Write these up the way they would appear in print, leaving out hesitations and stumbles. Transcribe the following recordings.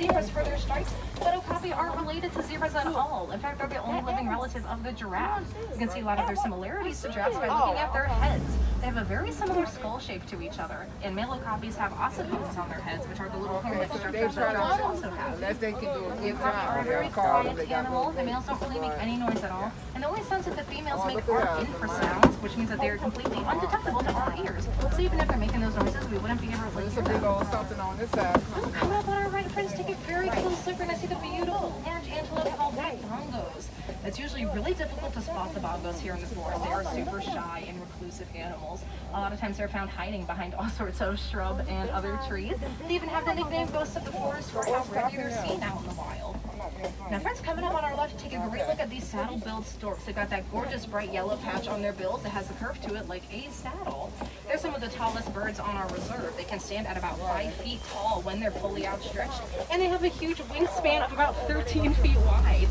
zebras for their stripes, but okapi aren't related to zebras at all. In fact, they're the only living relative of the giraffe. You can see a lot of their similarities to giraffes by looking at their heads. They have a very similar skull shape to each other, and male okapis have ossipodes on their heads, which are the little hair-like structures that giraffes also have. They can do a good Okapi are a job. very quiet animal. The males don't really make any noise at all, and the only sounds that the females make are infrasounds, which means that they are completely undetectable to our ears. So even if they're making those noises, we wouldn't be able to There's hear a big them. old something on this side. Come up on our right, friends, take a very close look. We're going to see the beautiful orange antelope called white bongos. It's usually really difficult to spot the bongos here in the forest. They are super shy and reclusive animals. A lot of times they're found hiding behind all sorts of shrub and other trees. They even have the nickname ghosts of the forest for how rarely they're seen out in the wild. Now friends, coming up on our left, take a great look at these saddle-billed storks. They've got that gorgeous bright yellow patch on their bills that has a curve to it like a saddle. They're some of the tallest birds on our reserve. They can stand at about 5 feet tall when they're fully outstretched, and they have a huge wingspan of about 13 feet wide.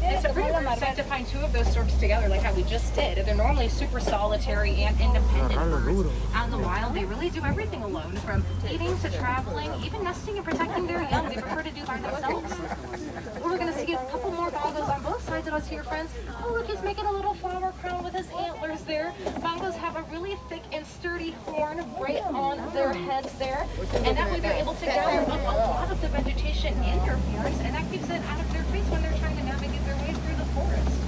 It's a pretty rare sight to find two of those storks together like how we just did. They're normally super solitary and independent birds. Out in the wild, they really do everything alone, from eating to traveling, even nesting and protecting their young. They prefer to do by themselves. We're going to see a couple more bongos on both sides of us here, friends. Oh, look, he's making a little flower crown with his antlers there. Bongos have a really thick and sturdy horn right on their heads there, and that way they're able to gather up a lot of the vegetation in their horns, and that keeps it out of their face when they're trying to navigate their way through the forest.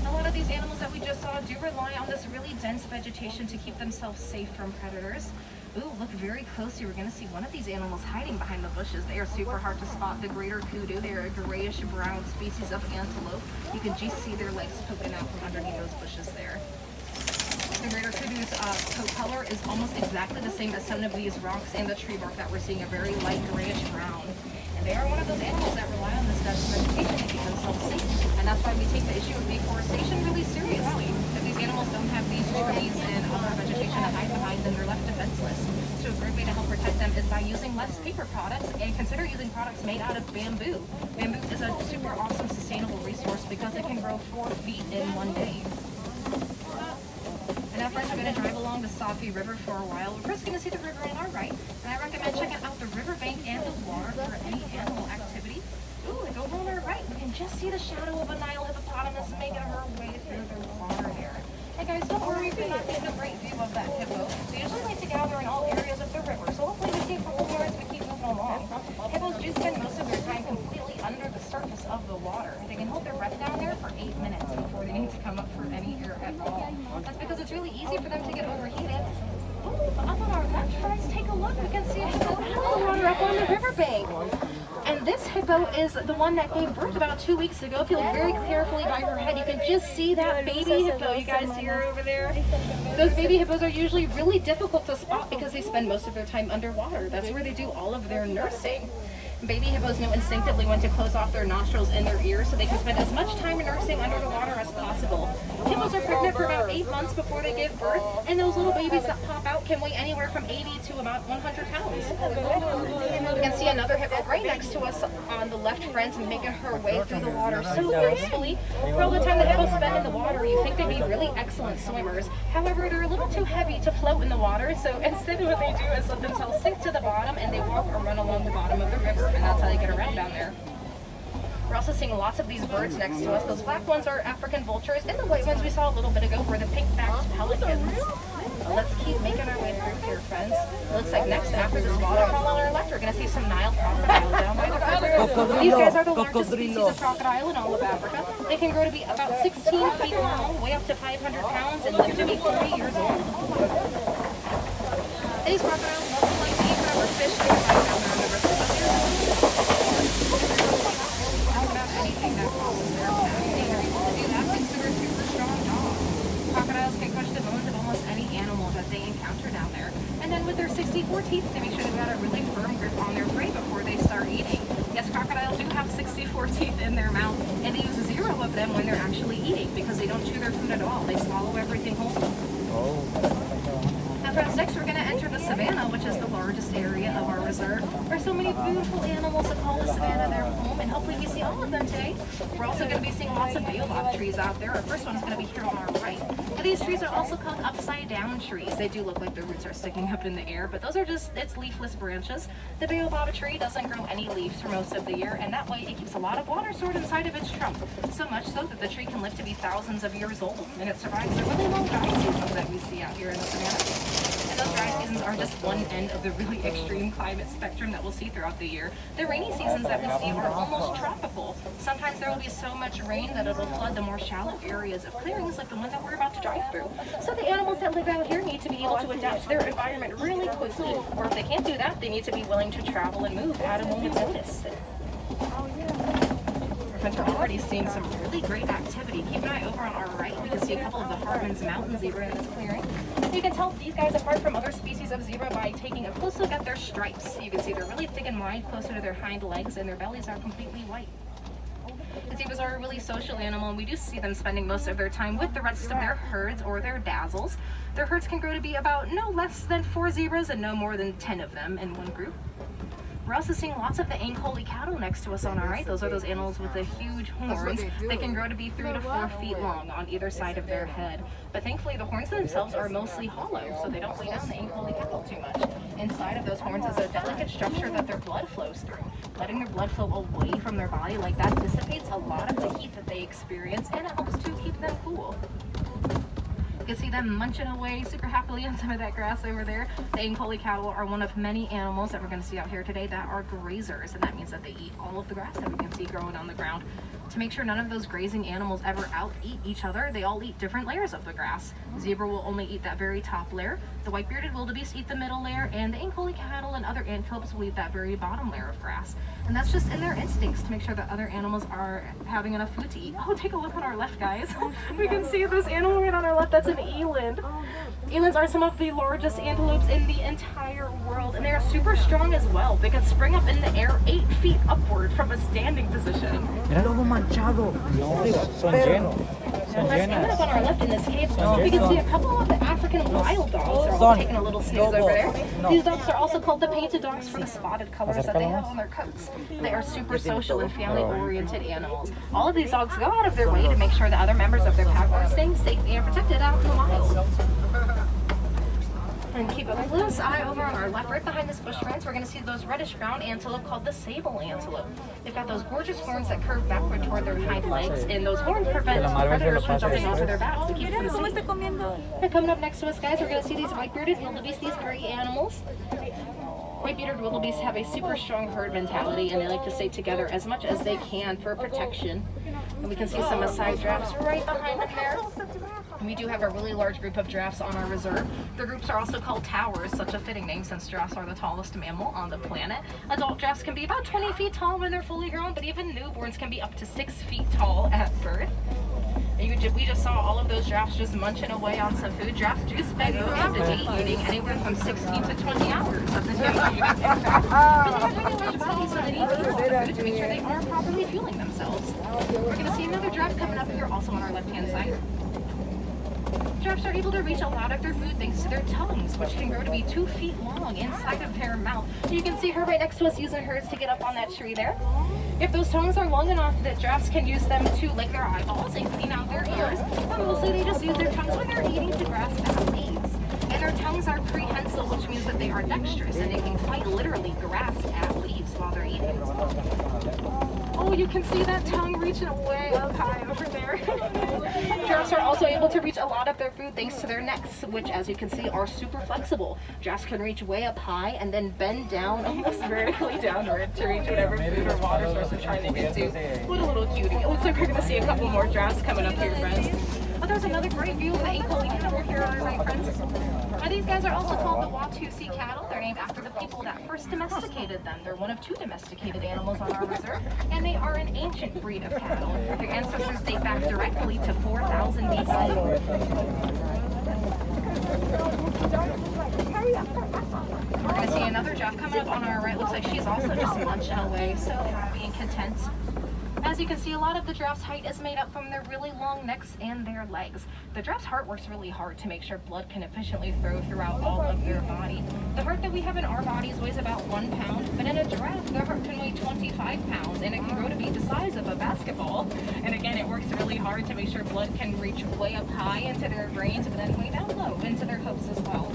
A lot of these animals that we just saw do rely on this really dense vegetation to keep themselves safe from predators. Ooh, look very closely. We're going to see one of these animals hiding behind the bushes. They are super hard to spot. The greater kudu. They are a grayish-brown species of antelope. You can just see their legs poking out from underneath those bushes there. The greater kudu's coat color is almost exactly the same as some of these rocks and the tree bark that we're seeing, a very light grayish-brown. And they are one of those animals that rely on this dense vegetation to keep themselves safe. And that's why we take the issue of deforestation really seriously. If these animals don't have these trees and other vegetation to hide behind, then they're left defenseless. So a great way to help protect them is by using less paper products, and consider using products made out of bamboo. Bamboo is a super awesome sustainable resource because it can grow 4 feet in 1 day. And now friends, we're going to drive along the Safi River for a while. We're first going to see the river on our right, and I recommend checking out the riverbank and the water for any animal activity. Ooh, and over on our right, we can just see the shadow of a Nile hippopotamus making her way through the water here. Hey guys, don't worry if you're not getting a great view of that hippo. They usually like to gather in all areas of the river, so hopefully we see a couple more as we keep moving along. Hippos do spend most of their time completely under the surface of the water. They can hold their breath down there for 8 minutes before they need to come up for any air at all. That's because it's really easy for them to get overheated. Ooh, up on our left, friends, take a look. We can see a hippo out of the water up on the riverbank. And this hippo is the one that gave birth about 2 weeks ago. If you look very carefully by her head, you can just see that baby hippo. You guys see her over there? Those baby hippos are usually really difficult to spot because they spend most of their time underwater. That's where they do all of their nursing. Baby hippos know instinctively when to close off their nostrils and their ears so they can spend as much time nursing under the water as possible. Hippos are pregnant for about 8 months before they give birth, and those little babies that pop out can weigh anywhere from 80 to about 100 pounds. You can see another hippo right next to us on the left, friends, making her way through the water so gracefully. For all the time the hippos spend in the water, you think they'd be really excellent swimmers. However, they're a little too heavy to float in the water, so instead what they do is let themselves sink to the bottom and they walk or run along the bottom of the river, and that's how they get around down there. We're also seeing lots of these birds next to us. Those black ones are African vultures, and the white ones we saw a little bit ago were the pink-backed pelicans. Let's keep making our way through here, friends. It looks like next, after this waterfall on our left, we're going to see some Nile crocodiles down by the river. These guys are the largest species of crocodile in all of Africa. They can grow to be about 16 feet long, weigh up to 500 pounds, and live to be 40 years old. These crocodiles also like to eat whatever fish they can find down there on the river. Anything that crosses their path. They are able to do that thanks to their super strong jaws. Crocodiles can crush the bones of almost any animal that they encounter down there. And then with their 64 teeth, they make sure they've got a really firm grip on their prey before they start eating. Yes, crocodiles do have 64 teeth in their mouth, and they use 0 of them when they're actually eating because they don't chew their food at all. They swallow everything whole. Now friends, next we're going to enter the savanna, which is the largest area of our reserve. We're so many beautiful animals that call the savannah their home, and hopefully we see all of them today. We're also going to be seeing lots of baobab trees out there. Our first one is going to be here on our right. Now, these trees are also called upside down trees. They do look like their roots are sticking up in the air, but those are just its leafless branches. The baobab tree doesn't grow any leaves for most of the year, and that way it keeps a lot of water stored inside of its trunk. So much so that the tree can live to be thousands of years old, and it survives the really long dry seasons that we see out here in the savannah. And those dry seasons are just one end of the really extreme climate spectrum that we'll see throughout the year. The rainy seasons that we see are almost tropical. Sometimes there will be so much rain that it'll flood the more shallow areas of clearings like the one that we're about to drive through. So the animals that live out here need to be able to adapt to their environment really quickly. Or if they can't do that, they need to be willing to travel and move at a moment's notice. We're already seeing some really great activity. Keep an eye over on our right. We can see a couple of the Hartman's mountain zebra in this clearing. You can tell these guys apart from other species of zebra by taking a close look at their stripes. You can see they're really thick and wide closer to their hind legs, and their bellies are completely white. The zebras are a really social animal, and we do see them spending most of their time with the rest of their herds or their dazzles. Their herds can grow to be about no less than 4 zebras and no more than 10 of them in one group. We're also seeing lots of the Ankole cattle next to us on our right. Those are those animals with the huge horns. They can grow to be 3 to 4 feet long on either side of their head. But thankfully the horns themselves are mostly hollow, so they don't weigh down the Ankole cattle too much. Inside of those horns is a delicate structure that their blood flows through. Letting their blood flow away from their body like that dissipates a lot of the heat that they experience, and it helps to keep them cool. You can see them munching away super happily on some of that grass over there. The Ankole cattle are one of many animals that we're going to see out here today that are grazers, and that means that they eat all of the grass that we can see growing on the ground. To make sure none of those grazing animals ever out-eat each other, they all eat different layers of the grass. Zebra will only eat that very top layer, the white-bearded wildebeest eat the middle layer, and the Ankole cattle and other antelopes will eat that very bottom layer of grass. And that's just in their instincts to make sure that other animals are having enough food to eat. Oh, take a look on our left, guys. We can see this animal right on our left. That's an eland. Elands are some of the largest antelopes in the entire world, and they are super strong as well. They can spring up in the air 8 feet upward from a standing position. Coming up on our left in this cave, we can see a couple of the African wild dogs are all taking a little snooze over there. These dogs are also called the painted dogs for the spotted colors that they have on their coats. They are super social and family-oriented animals. All of these dogs go out of their way to make sure that other members of their pack are staying safe and protected out in the wild. And keep a close eye over on our left, right behind this bush fence, we're going to see those reddish brown antelope called the Sable Antelope. They've got those gorgeous horns that curve backward toward their hind legs, and those horns prevent predators from jumping onto their backs to keep them safe. And coming up next to us, guys, we're going to see these white-bearded wildebeest, these gray animals. White-bearded wildebeest have a super strong herd mentality, and they like to stay together as much as they can for protection. And we can see some Maasai giraffes right behind them there. And we do have a really large group of giraffes on our reserve. The groups are also called towers, such a fitting name since giraffes are the tallest mammal on the planet. Adult giraffes can be about 20 feet tall when they're fully grown, but even newborns can be up to 6 feet tall at birth. And we just saw all of those giraffes just munching away on some food. Giraffes do spend most of the day eating, anywhere from 16 to 20 hours of the day eating. But they have really large bodies, so they need to eat a lot of food to make sure they are properly fueling themselves. We're going to see another giraffe coming up here, also on our left-hand side. Giraffes are able to reach a lot of their food thanks to their tongues, which can grow to be 2 feet long inside of their mouth. You can see her right next to us using hers to get up on that tree there. If those tongues are long enough that giraffes can use them to lick their eyeballs and clean out their ears, mostly they just use their tongues when they're eating to grasp at leaves. And their tongues are prehensile, which means that they are dexterous and they can quite literally grasp at leaves while they're eating. Oh, you can see that tongue reaching way up high over there. Giraffes are also able to reach a lot of their food thanks to their necks, which, as you can see, are super flexible. Giraffes can reach way up high and then bend down almost vertically downward to reach whatever food or water source they're trying to get to. What a little cutie. It looks like we're going to see a couple more giraffes coming up here, friends. Oh, there's another great view of the Ankole cattle here on our right, friends. These guys are also called the Watusi cattle. They're named after the people that first domesticated them. They're one of 2 domesticated animals on our reserve, and they are an ancient breed of cattle. Their ancestors date back directly to 4000 BC. We're going to see another giraffe coming up on our right. Looks like she's also just munching away, so happy and content. As you can see, a lot of the giraffe's height is made up from their really long necks and their legs. The giraffe's heart works really hard to make sure blood can efficiently flow throughout all of their body. The heart that we have in our bodies weighs about 1 pound, but in a giraffe, their heart can weigh 25 pounds, and it can grow to be the size of a basketball. And again, it works really hard to make sure blood can reach way up high into their brains, but then way down low into their hooves as well.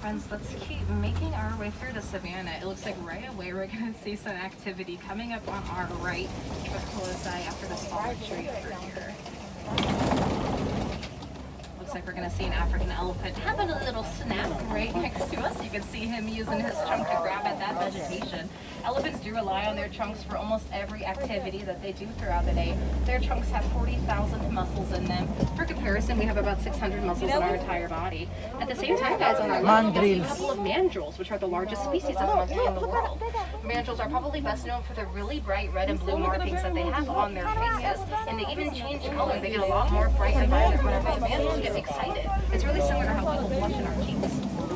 Friends, let's keep making our way through the savannah. It looks like right away we're going to see some activity coming up on our right. Keep a close eye after this fallen tree over here. Looks like we're going to see an African elephant having a little snack right next to us. You can see him using his trunk to grab at that vegetation. Elephants do rely on their trunks for almost every activity that they do throughout the day. Their trunks have 40,000 muscles in them. For comparison, we have about 600 muscles in our entire body. At the same time, guys, on our left, we see a couple of mandrels, which are the largest species of monkey in the world. Mandrels are probably best known for the really bright red and blue markings that they have on their faces, and they even change color. They get a lot more bright and vibrant whenever the mandrels get excited. It's really similar to how we will blush in our cheeks.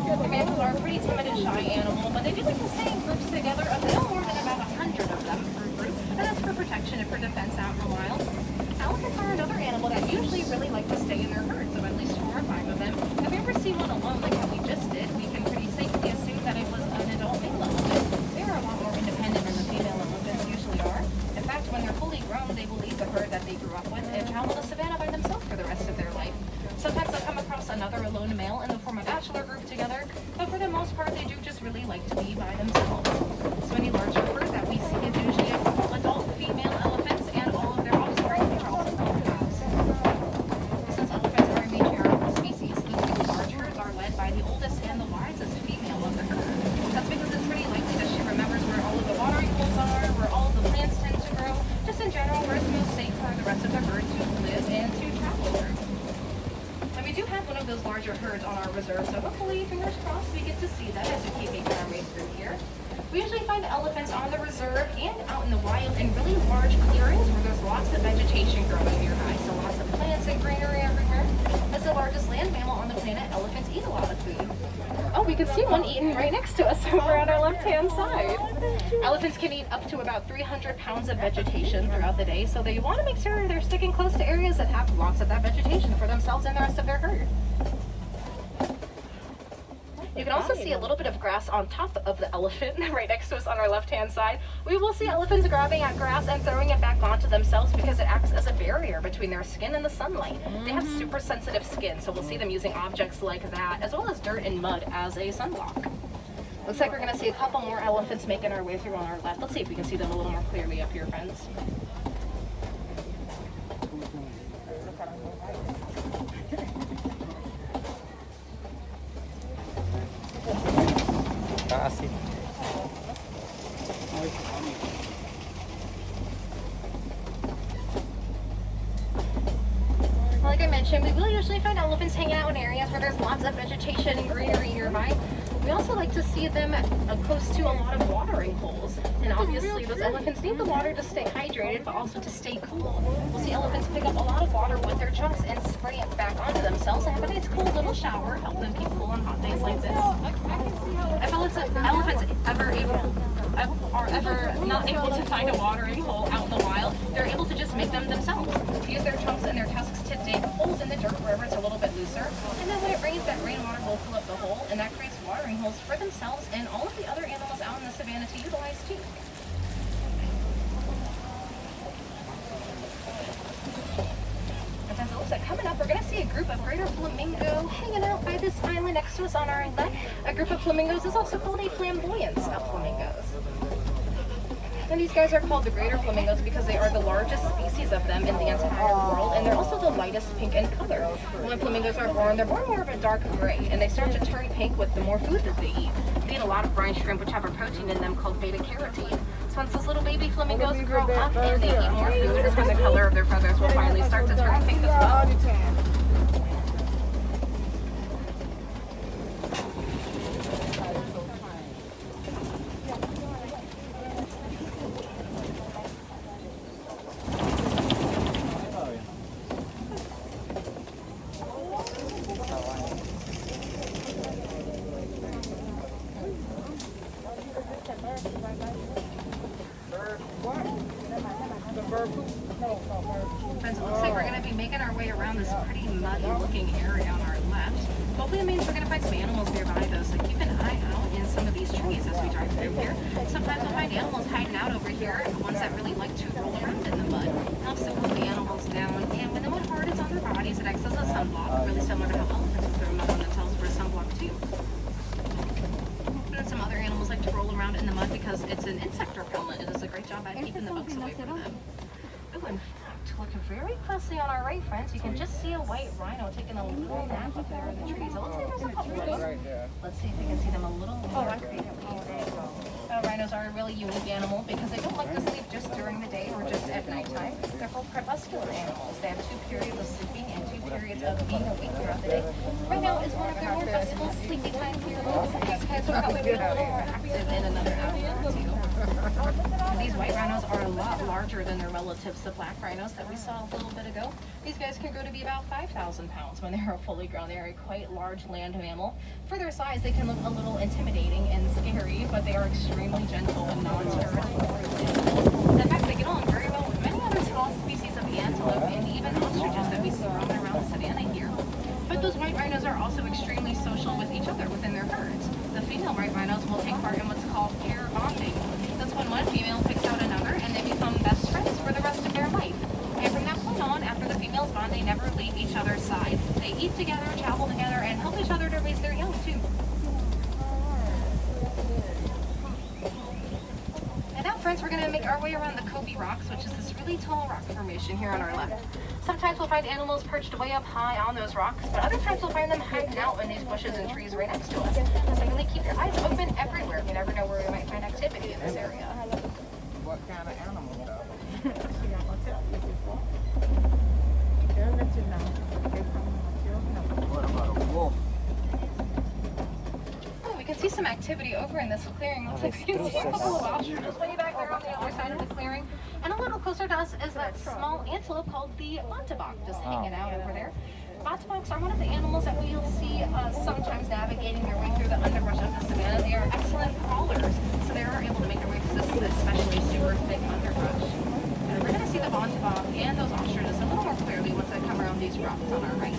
The mandrels are a pretty timid and shy animal, but they do like to stay in groups together of no more than about 100 of them per group, and that's for protection and for defense out in the wild. Elephants are another animal that usually really like to stay in their herds, so at least 4 or 5 of them. If you ever see one alone like how we just did, we can pretty safely assume that it was an adult male elephant. They are a lot more independent than the female elephants usually are. In fact, when they're fully grown, they will leave the herd that they grew up with and travel the savannah by themselves for the rest of their life. Sometimes they'll come across another alone male and they'll form a bachelor group together, but for the most part, they do just really like to be by themselves. So any larger herd that we see is usually a couple adult female elephants and all of their offspring, which are also called calves. Since elephants are a matriarchal species, those 2 large herds are led by the oldest and the wisest female of the herd. That's because it's pretty likely that she remembers where all of the watering holes are, where all of the plants tend to grow, just in general where it's most safe for the rest of the herd to live and to travel through. We do have one of those larger herds on our reserve, so hopefully, fingers crossed, we get to see that as we keep making our way through here. We usually find elephants on the reserve and out in the wild in really large clearings where there's lots of vegetation growing nearby, so lots of plants and greenery everywhere. As the largest land mammal on the planet, elephants eat a lot of food. Oh, we can see one eating right next to us over on our left-hand side. Elephants can eat up to about 300 pounds of vegetation throughout the day, so they want to make sure they're sticking close to areas that have lots of that vegetation for themselves and the rest of their herd. You can also see a little bit of grass on top of the elephant right next to us on our left-hand side. We will see elephants grabbing at grass and throwing it back onto themselves because it acts as a barrier between their skin and the sunlight. They have super sensitive skin, so we'll see them using objects like that, as well as dirt and mud as a sunblock. Looks like we're going to see a couple more elephants making our way through on our left. Let's see if we can see them a little more clearly up here, friends. Like I mentioned, we will usually find elephants hanging out in areas where there's lots of vegetation and greenery nearby. We also like to see them close to a lot of watering holes. And obviously those elephants need the water to stay hydrated, but also to stay cool. We'll see elephants pick up a lot of water with their trunks and spray it back onto themselves and have a nice cool little shower, help them keep cool on hot days like this. If elephants are ever not able to find a watering hole out in the wild, they're able to just make them themselves. Use their trunks and their tusks to dig holes in the dirt wherever it's a little bit looser. And then when it rains, that rainwater will fill up the hole, and that creates watering holes for themselves and all of the other animals out in the savannah to utilize too. As it looks like coming up, we're going to see a group of greater flamingo hanging out by this island next to us on our left. A group of flamingos is also called a flamboyance of flamingos. And these guys are called the greater flamingos because they are the largest species of them in the entire world, and they're also the lightest pink in color. When flamingos are born, they're born more of a dark gray, and they start to turn pink with the more food that they eat. They eat a lot of brine shrimp, which have a protein in them called beta-carotene. So once those little baby flamingos grow up and they eat more food, when the color of their feathers will finally start to turn pink as well. Friends, it looks like we're going to be making our way around this pretty muddy looking area on our left. Hopefully it means we're going to find some animals nearby though, so keep an eye out in some of these trees as we drive through here. Sometimes we'll find animals hiding out over here, the ones that really like to roll around in the mud. It helps to cool the animals down, and when the mud hardens on their bodies, it acts as a sunblock, really similar to how elephants will throw mud on themselves for a sunblock too. And some other animals like to roll around in the mud because it's an insect repellent. It does a great job at keeping the bugs away from them. Oh, in fact, look very closely on our right, friends. You can just see a white rhino taking a little nap up there in the trees. It looks like there's a couple of them. Let's see if we can see them a little more. Oh, I see them. Rhinos are a really unique animal because they don't like to sleep just during the day or just at nighttime. They're both crepuscular animals. They have 2 periods of sleeping and 2 periods of being awake throughout the day. Right now is one of their more restful sleepy time periods. These guys will probably be a little more active in another hour or two. These white rhinos are a lot larger than their relatives, the black rhinos that we saw a little bit ago. These guys can grow to be about 5,000 pounds when they are fully grown. They are a quite large land mammal. For their size, they can look a little intimidating and scary, but they are extremely gentle and non-territorial animals. In fact, they get on very well with many other small species of antelope and even ostriches that we see roaming around the savanna here. But those white rhinos are also extremely social with each other within their herds. The female white rhinos will take part in what's called pair bonding. That's when one female picks out another and they become best friends for the rest of their life. And from that point on, after the females bond, they never leave each other's side. They eat together, travel together, and help each other to raise their young too. And now, friends, we're going to make our way around the Kobe Rocks, which is this really tall rock formation here on our left. Sometimes we'll find animals perched way up high on those rocks, but other times we'll find them hiding out in these bushes and trees right next to us. So really keep your eyes open everywhere. You never know where we might find activity in this area. What kind of animal though? What about a wolf? Oh, we can see some activity over in this clearing. Looks like we can see a couple of ostriches way back there on the other side of the clearing. And a little closer to us is that small antelope called the bottebok, just hanging out over there. Botteboks are one of the animals that we'll see sometimes navigating their way through the underbrush of the savanna. They are excellent crawlers, so they are able to make their way through this especially super thick underbrush. And we're going to see the bottebok and those ostriches a little more clearly once I come around these rocks on our right.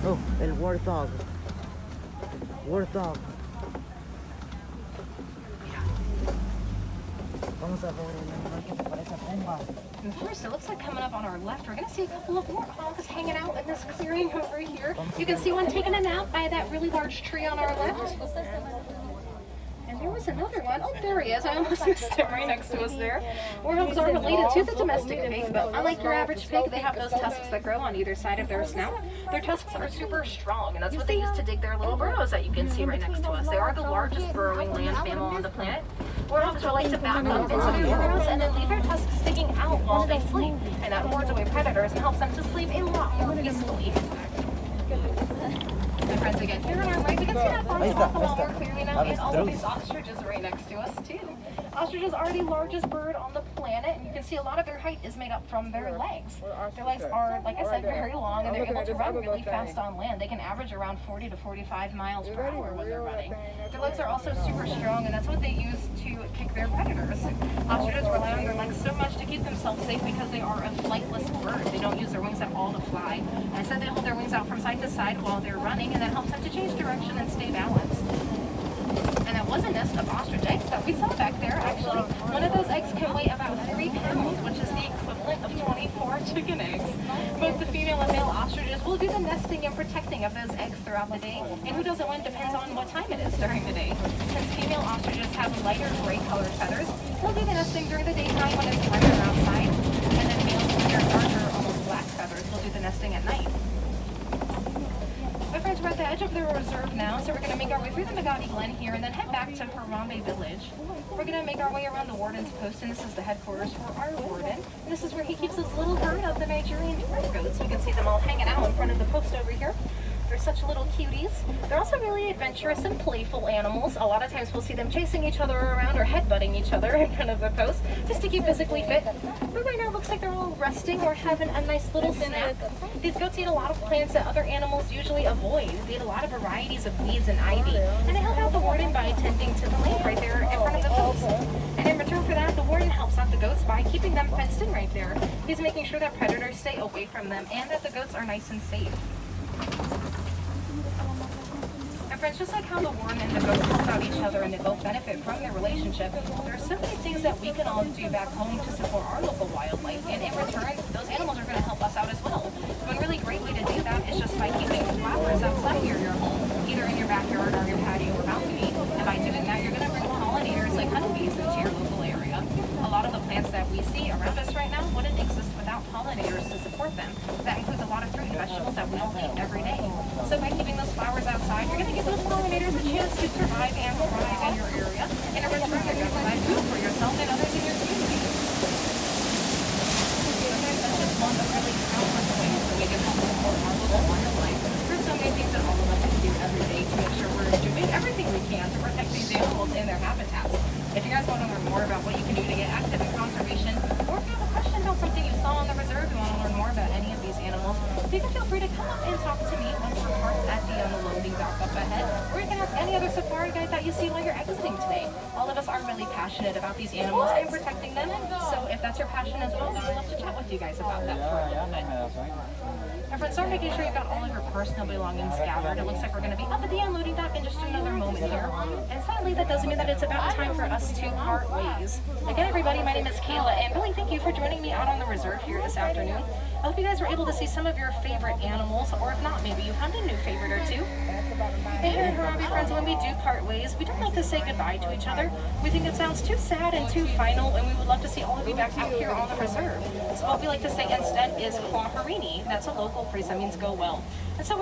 Oh, el warthog. Warthog. Vamos a ver el animal que se parece a Pumba. And first, it looks like coming up on our left, we're going to see a couple of warthogs hanging out in this clearing over here. You can see one taking a nap by that really large tree on our left. And there was another one. Oh, there he is. I almost missed him right next to us there. Warthogs are related to the domestic pig, but unlike your average pig, they have those tusks that grow on either side of their snout. Their tusks are super strong, and that's what they use to dig their little burrows that you can see right next to us. They are the largest burrowing land mammal on the planet. Warthogs will like to back up into their burrows and then leave their tusks sticking out while they sleep, and that wards away predators and helps them to sleep a lot more peacefully. My friends, again, here on our right, we can see that bottebok a lot more clearly now, and all of these ostriches right next to us, too. Ostriches are the largest bird on the planet, and you can see a lot of their height is made up from their legs. Their legs are, like I said, very long, and they're able to run really fast on land. They can average around 40 to 45 miles per hour when they're running. Their legs are also super strong, and that's what they use to kick their predators. Ostriches rely on their legs so much to keep themselves safe because they are a flightless bird. They don't use their wings at all to fly. And instead, they hold their wings out from side to side while they're running, and that helps them to change direction and stay balanced. And that was a nest of ostrich eggs that we saw back there, actually. One of those eggs can weigh about 3 pounds, which is the equivalent of 24 chicken eggs. Both the female and male ostriches will do the nesting and protecting of those eggs throughout the day, and who doesn't win depends on what time it is during the day. Since female ostriches have lighter gray-colored feathers, they'll do the nesting during the daytime when it's lighter outside, and then males with their darker, almost black feathers will do the nesting at night. My friends, we're at the edge of the reserve now, so we're going to make our way through the Magadi Glen here and then head back to Harambe Village. We're going to make our way around the Warden's post, and this is the headquarters for our Warden. And this is where he keeps his little herd of the Nigerian dwarf goats. You can see them all hanging out in front of the post over here. They're such little cuties. They're also really adventurous and playful animals. A lot of times we'll see them chasing each other around or headbutting each other in front of the post just to keep physically fit. But right now it looks like they're all resting or having a nice little snack. These goats eat a lot of plants that other animals usually avoid. They eat a lot of varieties of weeds and ivy. And they help out the Warden by tending to the land right there in front of the post. And in return for that, the Warden helps out the goats by keeping them fenced in right there. He's making sure that predators stay away from them and that the goats are nice and safe. Friends, just like how the Warden and the goats help out each other and they both benefit from their relationship, there are so many things that we can all do back home to support our local wildlife, and in return, those animals are going to help us out as well. One really great way to do that is just by keeping flowers outside your home, either in your backyard or your patio or balcony, and by doing that, you're going to bring pollinators like honeybees into your local area. A lot of the plants that we see around us right now wouldn't exist without pollinators to support them. That includes a lot of fruit and vegetables that we all eat every day. So by keeping those flowers outside, you're going to give those pollinators a chance to survive and thrive in your area. And in return, you're going to provide food for yourself and others in your community. Sometimes that's just one of really countless ways that we can help support our local wildlife. There's so many things that all of us can do every day to make sure we're doing everything we can to protect these animals in their habitats. If you guys want to learn more about what you can do to get active in conservation, or if you have a question about something you saw on the reserve, you want to learn more about any of these animals, you can feel free to come up and talk to me once we're parked at the unloading dock up ahead, or you can ask any other safari guide that you see while you're exiting today. All of us are really passionate about these animals and protecting them, so if that's your passion as well, we would love to chat with you guys about that for a little bit. Our friends, start making sure you've got all of your personal belongings gathered. It looks like we're going to be up at the unloading dock in just another moment here. And sadly, that doesn't mean that it's about time for us to part ways. Again, everybody, my name is Kayla, and really thank you for joining me out on the reserve here this afternoon. I hope you guys were able to see some of your favorite animals, or if not, maybe you found a new favorite or two. And here at Harambe, friends, when we do part ways, we don't like to say goodbye to each other. We think it sounds too sad and too final, and we would love to see all of you back out here on the reserve. So what we like to say instead is Kwaherini. That's a local phrase that means go well. And so